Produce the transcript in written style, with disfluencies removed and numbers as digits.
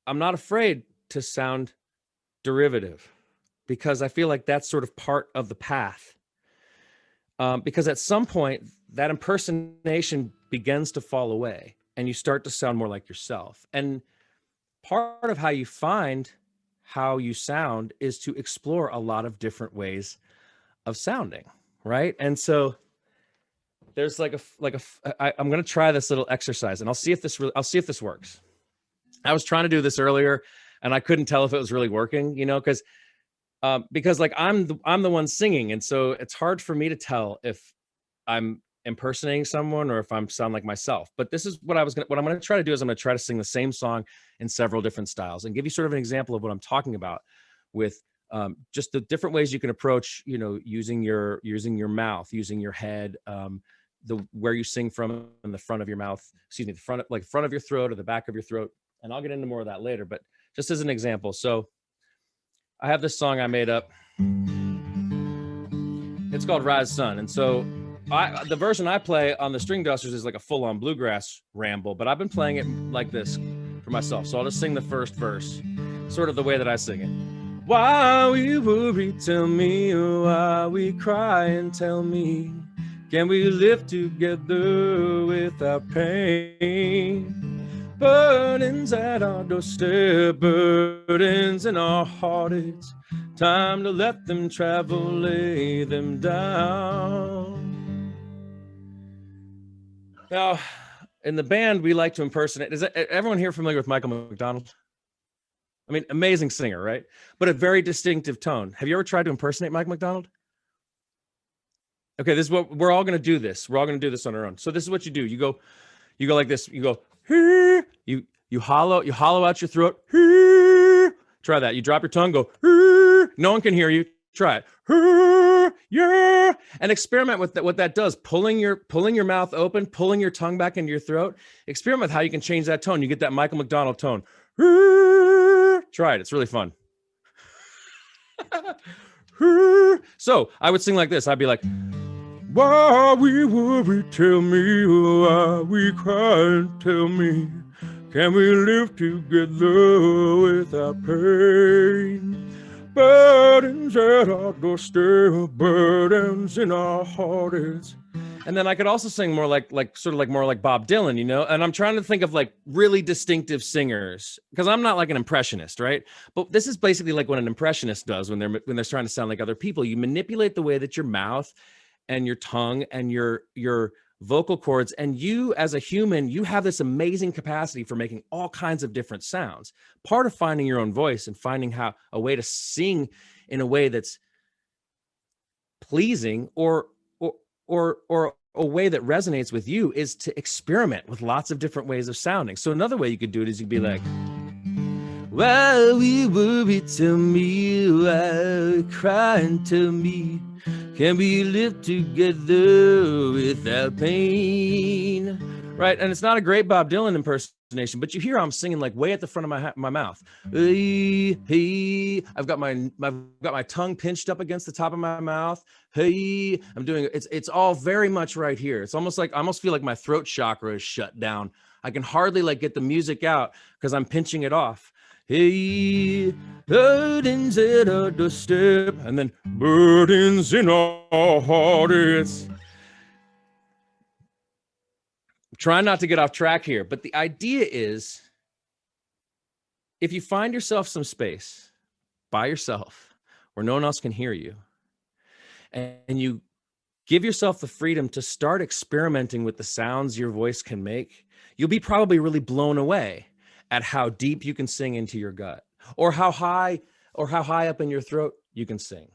I'm not afraid to sound derivative because I feel like that's sort of part of the path. Because at some point, that impersonation begins to fall away and you start to sound more like yourself. And part of how you find how you sound is to explore a lot of different ways of sounding, right? And so there's I'm going to try this little exercise and I'll see if this works. I was trying to do this earlier and I couldn't tell if it was really working, because like I'm the one singing, and so it's hard for me to tell if I'm impersonating someone or if I'm sound like myself. But this is what I'm going to try to do is I'm going to try to sing the same song in several different styles and give you sort of an example of what I'm talking about with just the different ways you can approach, using your mouth, using your head, where you sing from in the front of your mouth, excuse me, the front of your throat or the back of your throat. And I'll get into more of that later, but just as an example. So I have this song I made up. It's called Rise Sun. And so the version I play on the String Dusters is like a full-on bluegrass ramble, but I've been playing it like this for myself. So I'll just sing the first verse, sort of the way that I sing it. Why we worry, tell me, why we cry and tell me, can we live together without pain? Burdens at our doorstep, burdens in our heart, it's time to let them travel, lay them down. Now, in the band, we like to impersonate. Is everyone here familiar with Michael McDonald? I mean, amazing singer, right? But a very distinctive tone. Have you ever tried to impersonate Mike McDonald? Okay, this is what we're all going to do this. We're all going to do this on our own. So this is what you do. You go like this. You go, you hollow out your throat. Try that. You drop your tongue, go, no one can hear you. Try it. Yeah. And experiment with what that does. Pulling your mouth open, pulling your tongue back into your throat. Experiment with how you can change that tone. You get that Michael McDonald tone. Try it. It's really fun. So I would sing like this. I'd be like, why we worry, tell me, why we cry, tell me, can we live together without pain? Burdens at our doorstep, burdens in our hearts. And then I could also sing more like more like Bob Dylan, and I'm trying to think of like really distinctive singers because I'm not like an impressionist, right? But this is basically like what an impressionist does when they're trying to sound like other people. You manipulate the way that your mouth and your tongue and your vocal cords, and you as a human, you have this amazing capacity for making all kinds of different sounds. Part of finding your own voice and finding a way to sing in a way that's pleasing or a way that resonates with you is to experiment with lots of different ways of sounding. So another way you could do it is you'd be like, while we worry, tell me, while we cry and tell me, can we live together without pain? Right? And it's not a great Bob Dylan impersonation, but you hear I'm singing like way at the front of my mouth. Hey, I've got my tongue pinched up against the top of my mouth. Hey, I'm doing it's all very much right here. It's almost like I almost feel like my throat chakra is shut down. I can hardly like get the music out because I'm pinching it off. Hey, burdens at our doorstep, and then burdens in our hearts. Trying not to get off track here, but the idea is if you find yourself some space by yourself where no one else can hear you, and you give yourself the freedom to start experimenting with the sounds your voice can make, you'll be probably really blown away at how deep you can sing into your gut, or how high up in your throat you can sing.